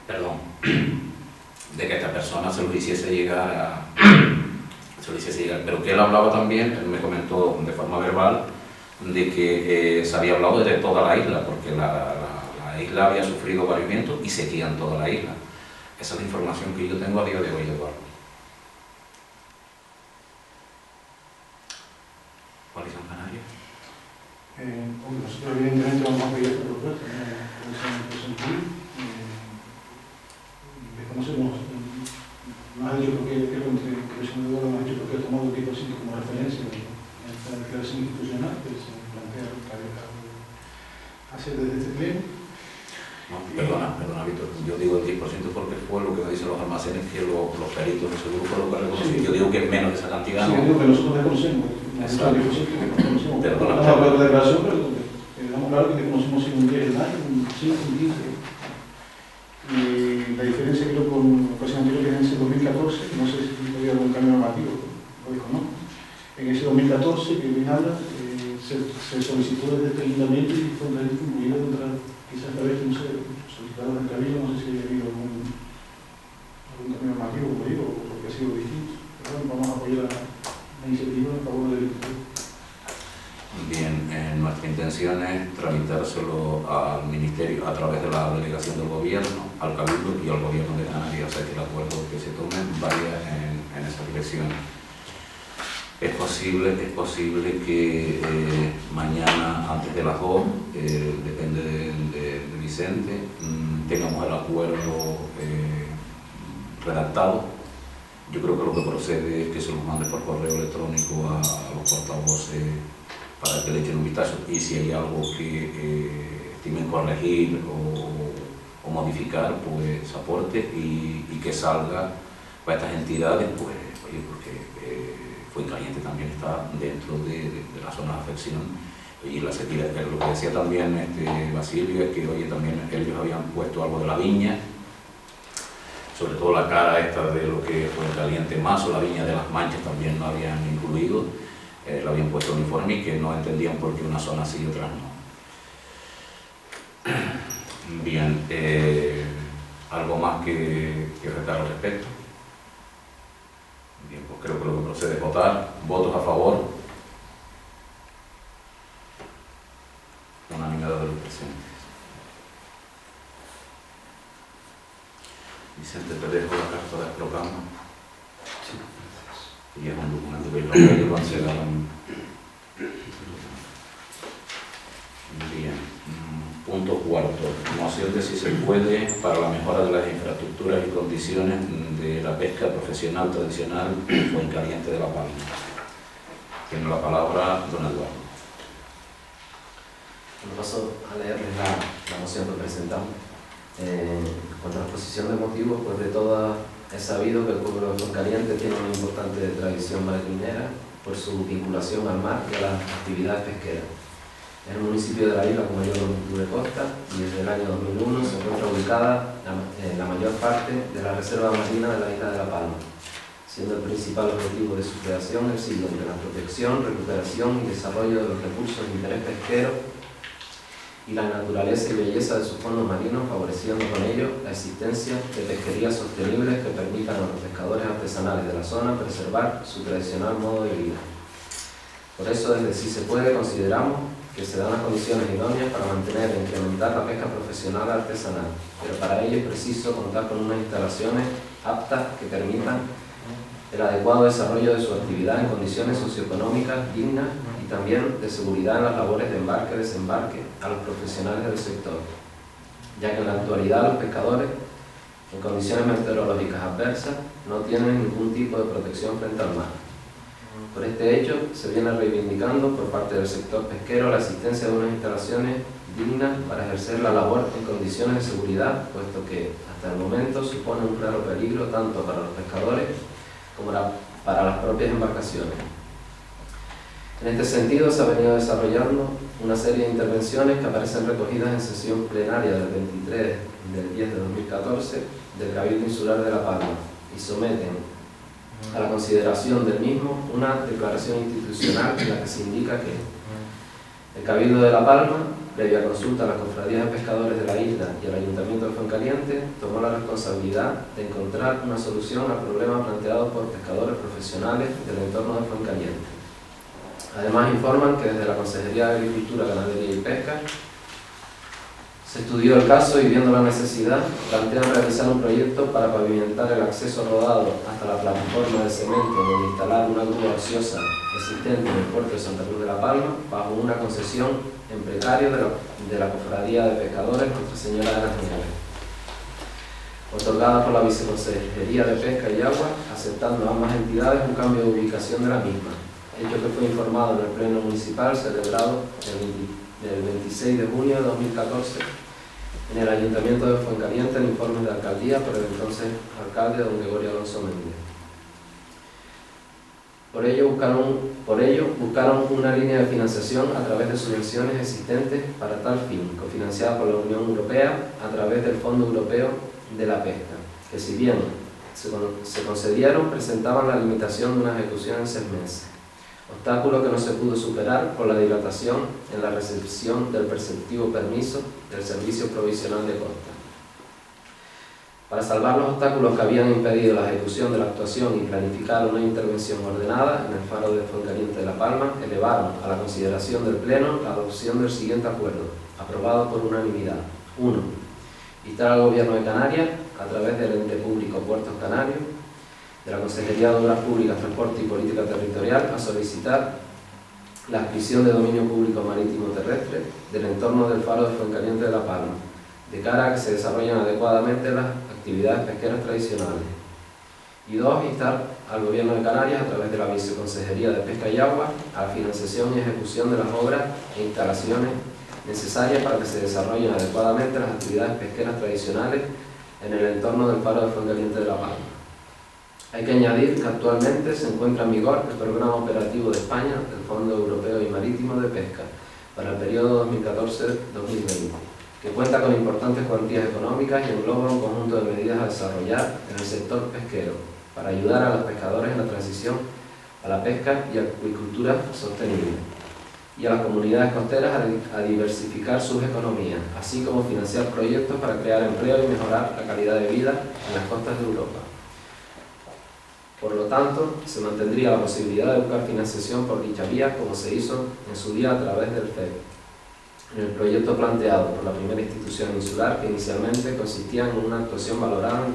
perdón, de que esta persona se lo hiciese llegar pero que él hablaba también, él me comentó de forma verbal, de que se había hablado de toda la isla, porque la isla había sufrido varios vientos y sequía en toda la isla. Esa es la información que yo tengo a día de hoy, Eduardo. ¿Coalición Canaria? Nosotros evidentemente vamos a pedir esta propuesta, desconocemos, nos ha dicho porque el Comisión de Eduardo nos ha dicho porque ha tomado el 10% como referencia en esta declaración institucional que se plantea hacer desde este pleno. No, perdona, Víctor, yo digo el 10% porque fue lo que me dicen los almacenes que los peritos de seguro fue lo que reconocieron. Yo digo que es menos de esa cantidad. Sí, ¿no? yo digo que nosotros desconocemos. Exacto. Perdona. No hablar de declaración, pero dejamos claro que desconocemos si un 10 el año, un 5, un 15. Y la diferencia creo con la ocasión anterior que en ese 2014, no sé si había algún cambio normativo, lo desconozco. En ese 2014 que bien habla, se solicitó desde este ayuntamiento y fue incluido dentro, quizás esta vez, no sé, solicitaron el cabildo, no sé si haya habido algún cambio normativo, como digo, porque ha sido distinto. Pero bueno, vamos a apoyar la iniciativa en favor del Instituto. Bien, nuestra intención es tramitárselo al Ministerio a través de la delegación del Gobierno, al Cabildo y al Gobierno de Canarias, o sea que el acuerdo que se tome vaya en esa dirección. Es posible que mañana, antes de las 2, depende de Vicente, tengamos el acuerdo redactado. Yo creo que lo que procede es que se los mande por correo electrónico a los portavoces para que le echen un vistazo, y si hay algo que estimen corregir o modificar, pues aporte y que salga para estas entidades, pues oye, porque Fuencaliente también está dentro de la zona de afección y la sequía. Lo que decía también Basilio es que oye, también ellos habían puesto algo de la viña, sobre todo la cara esta de lo que Fuencaliente más, o la viña de las Manchas también no habían incluido. Lo habían puesto uniforme y que no entendían por qué una zona sí y otras no. Bien, ¿algo más que retar al respecto? Bien, pues creo que lo que procede es votar. ¿Votos a favor? Unanimidad de los presentes. Vicente, te dejo la carta de proclama. Sí. Y es un documento que lo han llegado. Bien. Punto cuarto. Moción de si se puede para la mejora de las infraestructuras y condiciones de la pesca profesional tradicional en Fuencaliente de La Palma. Tiene la palabra don Eduardo. Paso a leerles la moción que presentamos. Contra la exposición de motivos, pues de todas es sabido que el pueblo de Fuencaliente tiene una importante tradición marinera por su vinculación al mar y a las actividades pesqueras. Es el municipio de la isla con mayor longitud de costa y desde el año 2001 se encuentra ubicada la mayor parte de la reserva marina de la isla de La Palma, siendo el principal objetivo de su creación el siguiente: la protección, recuperación y desarrollo de los recursos de interés pesquero y la naturaleza y belleza de sus fondos marinos, favoreciendo con ello la existencia de pesquerías sostenibles que permitan a los pescadores artesanales de la zona preservar su tradicional modo de vida. Por eso, desde Si Se Puede, consideramos que se dan las condiciones idóneas para mantener e incrementar la pesca profesional artesanal, pero para ello es preciso contar con unas instalaciones aptas que permitan el adecuado desarrollo de su actividad en condiciones socioeconómicas dignas y también de seguridad en las labores de embarque y desembarque a los profesionales del sector, ya que en la actualidad los pescadores, en condiciones meteorológicas adversas, no tienen ningún tipo de protección frente al mar. Por este hecho, se viene reivindicando por parte del sector pesquero la existencia de unas instalaciones dignas para ejercer la labor en condiciones de seguridad, puesto que hasta el momento supone un claro peligro tanto para los pescadores como para las propias embarcaciones. En este sentido, se ha venido desarrollando una serie de intervenciones que aparecen recogidas en sesión plenaria del 23 del 10 de 2014 del Cabildo Insular de La Palma y someten a la consideración del mismo una declaración institucional en la que se indica que el Cabildo de La Palma previa consulta a las cofradías de pescadores de la isla y al Ayuntamiento de Fuencaliente, tomó la responsabilidad de encontrar una solución al problema planteado por pescadores profesionales del entorno de Fuencaliente. Además, informan que desde la Consejería de Agricultura, Ganadería y Pesca se estudió el caso y, viendo la necesidad, plantean realizar un proyecto para pavimentar el acceso rodado hasta la plataforma de cemento donde instalar una grúa ociosa existente en el puerto de Santa Cruz de la Palma bajo una concesión en precario de la Cofradía de Pescadores Nuestra Señora de las Nieves, otorgada por la Viceconsejería de Pesca y Agua, aceptando a ambas entidades un cambio de ubicación de la misma, hecho que fue informado en el Pleno Municipal celebrado el 26 de junio de 2014 en el Ayuntamiento de Fuencaliente, en informes de alcaldía por el entonces alcalde don Gregorio Alonso Méndez. Por ello buscaron una línea de financiación a través de subvenciones existentes para tal fin, cofinanciada por la Unión Europea a través del Fondo Europeo de la Pesca, que si bien se concedieron, presentaban la limitación de una ejecución en 6 meses. Obstáculo que no se pudo superar por la dilatación en la recepción del preceptivo permiso del Servicio Provisional de Costa. Para salvar los obstáculos que habían impedido la ejecución de la actuación y planificar una intervención ordenada en el faro de Fuencaliente de La Palma, elevaron a la consideración del Pleno la adopción del siguiente acuerdo, aprobado por unanimidad. 1. Instar al Gobierno de Canarias, a través del ente público Puertos Canarios, de la Consejería de Obras Públicas, Transporte y Política Territorial, a solicitar la adquisición de dominio público marítimo terrestre del entorno del faro de Fuencaliente de La Palma, de cara a que se desarrollen adecuadamente las actividades pesqueras tradicionales. Y 2. Instar al Gobierno de Canarias, a través de la Viceconsejería de Pesca y Agua, a la financiación y ejecución de las obras e instalaciones necesarias para que se desarrollen adecuadamente las actividades pesqueras tradicionales en el entorno del faro de Fuencaliente de La Palma. Hay que añadir que actualmente se encuentra en vigor el Programa Operativo de España del Fondo Europeo y Marítimo de Pesca para el periodo 2014-2020, que cuenta con importantes cuantías económicas y engloba un conjunto de medidas a desarrollar en el sector pesquero para ayudar a los pescadores en la transición a la pesca y acuicultura sostenible y a las comunidades costeras a diversificar sus economías, así como financiar proyectos para crear empleo y mejorar la calidad de vida en las costas de Europa. Por lo tanto, se mantendría la posibilidad de buscar financiación por dicha vía, como se hizo en su día a través del FED, en el proyecto planteado por la primera institución insular, que inicialmente consistía en una actuación valorada en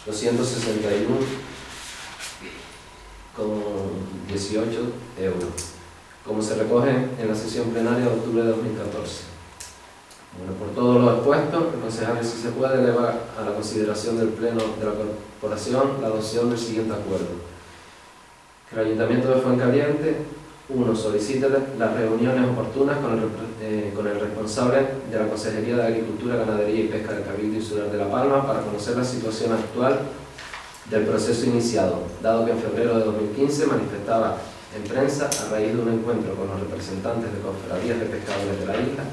30.261,18 euros, como se recoge en la sesión plenaria de octubre de 2014. Bueno, por todo lo expuesto, el concejal, si se puede, eleva a la consideración del Pleno de la Corporación la adopción del siguiente acuerdo. Que el Ayuntamiento de Fuencaliente, 1. Solicite las reuniones oportunas con el responsable de la Consejería de Agricultura, Ganadería y Pesca del Cabildo Insular de La Palma para conocer la situación actual del proceso iniciado, dado que en febrero de 2015 manifestaba en prensa, a raíz de un encuentro con los representantes de cofradías de pescadores de la isla,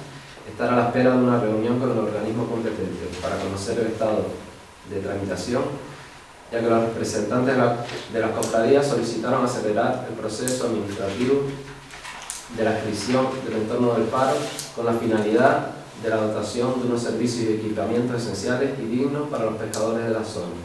estar a la espera de una reunión con el organismo competente para conocer el estado de tramitación, ya que los representantes de las cofradías solicitaron acelerar el proceso administrativo de la adscripción del entorno del faro con la finalidad de la dotación de unos servicios y equipamientos esenciales y dignos para los pescadores de la zona.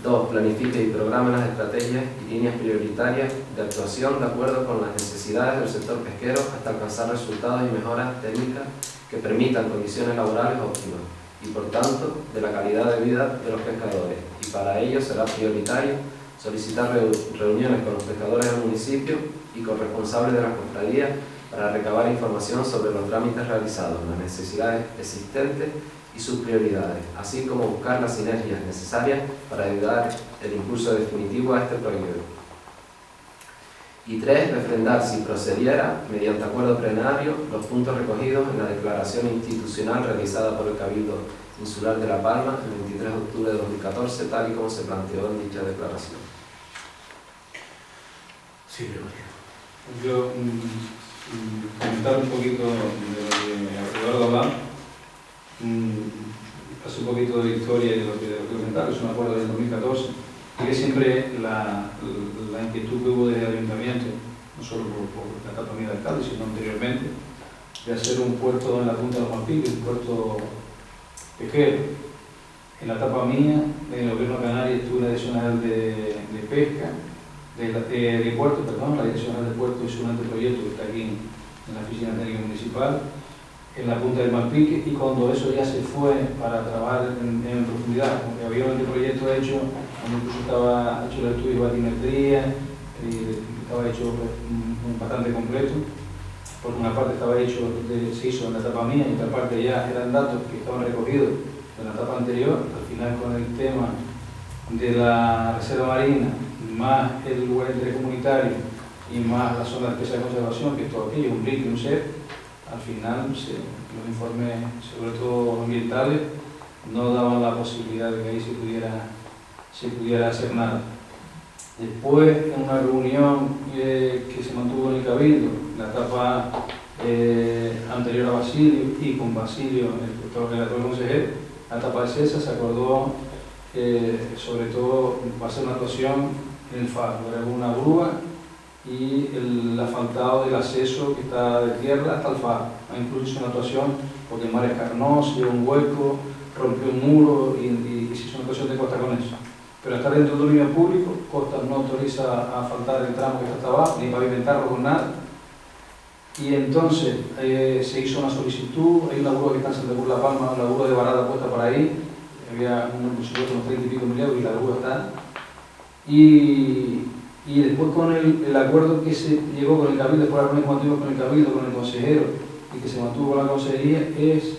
2. Planifique y programe las estrategias y líneas prioritarias de actuación de acuerdo con las necesidades del sector pesquero hasta alcanzar resultados y mejoras técnicas que permitan condiciones laborales óptimas y, por tanto, de la calidad de vida de los pescadores. Y para ello será prioritario solicitar reuniones con los pescadores del municipio y con responsables de las cofradías para recabar información sobre los trámites realizados, las necesidades existentes y sus prioridades, así como buscar las sinergias necesarias para ayudar el impulso definitivo a este proyecto. Y 3. Refrendar, si procediera, mediante acuerdo plenario, los puntos recogidos en la declaración institucional realizada por el Cabildo Insular de La Palma el 23 de octubre de 2014, tal y como se planteó en dicha declaración. Sí, Gregorio. Yo comentar un poquito de lo que Eduardo hablaba, hace un poquito de historia y de lo que comentar, es un acuerdo del 2014, y que siempre la inquietud que hubo desde el ayuntamiento, no solo por la etapa mía de alcalde, sino anteriormente, de hacer un puerto en la punta de los Malpiques, un puerto pesquero. En la etapa mía, en el gobierno de Canarias, estuve en la Dirección General de Pesca, de Puerto, perdón, la Dirección General de Puerto hizo un anteproyecto que está aquí en la Oficina Técnica Municipal, en la punta del Malpique, y cuando eso ya se fue para trabajar en profundidad, porque había un anteproyecto hecho, donde incluso estaba hecho el estudio de batimetría, estaba hecho bastante completo, porque una parte estaba hecho, se hizo en la etapa mía y otra parte ya eran datos que estaban recogidos en la etapa anterior. Al final, con el tema de la reserva marina, más el lugar de interés comunitario y más la zona de especial conservación, que es todo aquello, un RIC y un SEP, al final los informes, sobre todo ambientales, no daban la posibilidad de que ahí se pudiera hacer nada. Después, en una reunión que se mantuvo en el Cabildo, la etapa anterior a Basilio, y con Basilio, el relator consejero, la etapa de CESA, se acordó sobre todo va a ser una actuación en el faro, era una grúa y el asfaltado del acceso que está de tierra hasta el faro. Incluso una actuación porque el mar es carnoso, lleva un hueco, rompió un muro y se hizo una actuación de costa con eso. Pero está dentro del dominio público, Costa no autoriza a asfaltar el tramo que está hasta abajo, ni pavimentarlo con nada. Y entonces se hizo una solicitud, hay una grúa que está en Santa Cruz La Palma, una grúa de varada puesta por ahí, había un presupuesto de unos 30 y pico mil euros y la grúa está. Y después con el acuerdo que se llegó con el Cabildo, después de la reunión que mantuvimos con el Cabildo, con el consejero y que se mantuvo con la consejería, es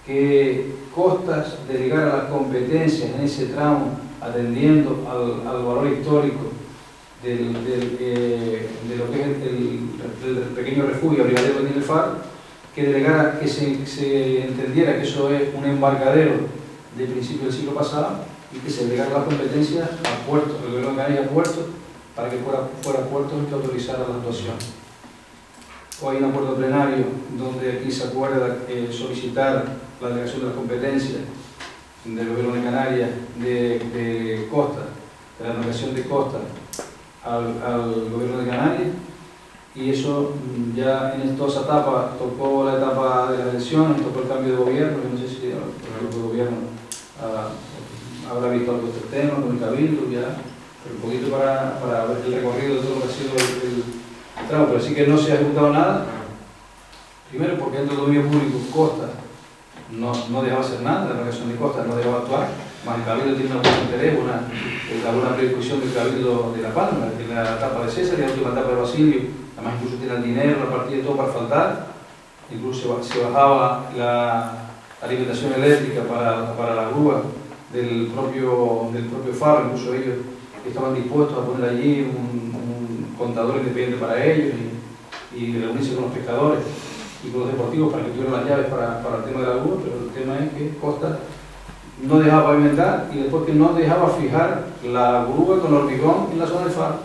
que Costas delegara las competencias en ese tramo atendiendo al valor histórico de lo que es el pequeño refugio Brigadero de el Faro, que delegara, que se entendiera que eso es un embarcadero de principio del siglo pasado y que se delegara las competencias a puertos, el gobierno de Canarias a puertos, para que fuera puertos el que autorizara la actuación. O hay un acuerdo plenario donde aquí se acuerda solicitar la delegación de las competencias del gobierno de Canarias de Costa, de la navegación de Costa al gobierno de Canarias, y eso ya en toda esa etapa tocó la etapa de las elecciones, tocó el cambio de gobierno. Yo no sé si el grupo de gobierno habrá visto algo de este tema con el Cabildo ya, pero un poquito para ver el recorrido de todo lo que ha sido el tramo, pero sí que no se ha ejecutado nada. Primero porque dentro del dominio público Costa no dejaba hacer nada, la navegación de Costa no dejaba actuar, más el Cabildo tiene una buena interés, una predisposición del Cabildo de La Palma, en la etapa de César y la última etapa de Basilio, además incluso tiene el dinero, la partida y todo para faltar, incluso se bajaba la alimentación eléctrica para la grúa del propio faro, incluso ellos estaban dispuestos a poner allí un contador independiente para ellos y reunirse con los pescadores y con los deportivos para que tuvieran las llaves para el tema de la grúa, pero el tema es que Costa no dejaba pavimentar y después que no dejaba fijar la grúa con hormigón en la zona del faro,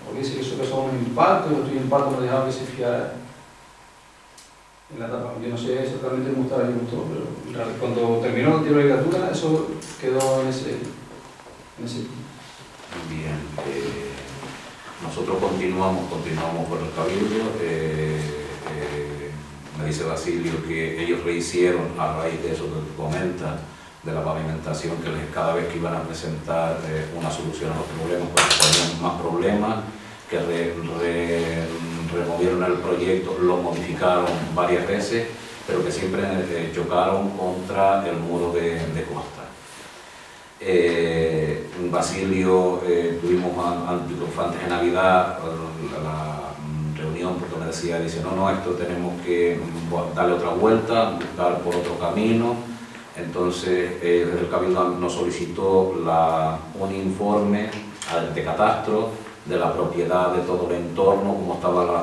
porque dice que eso son un impacto, y los impactos no dejaba que se fijara en la etapa. Yo no sé exactamente cómo estaba el todo, pero cuando terminó la anterior legislatura eso quedó en ese. Bien, nosotros continuamos con el Cabildo. Me dice Basilio que ellos rehicieron a raíz de eso que comenta, de la pavimentación, que cada vez que iban a presentar una solución a los problemas, pues tenían más problemas, que removieron el proyecto, lo modificaron varias veces, pero que siempre chocaron contra el muro de Costa. Basilio, tuvimos antes de Navidad la reunión, porque me decía, dice, no, esto tenemos que darle otra vuelta, buscar por otro camino. Entonces, desde el Cabildo nos solicitó un informe de catastro de la propiedad de todo el entorno, cómo estaba la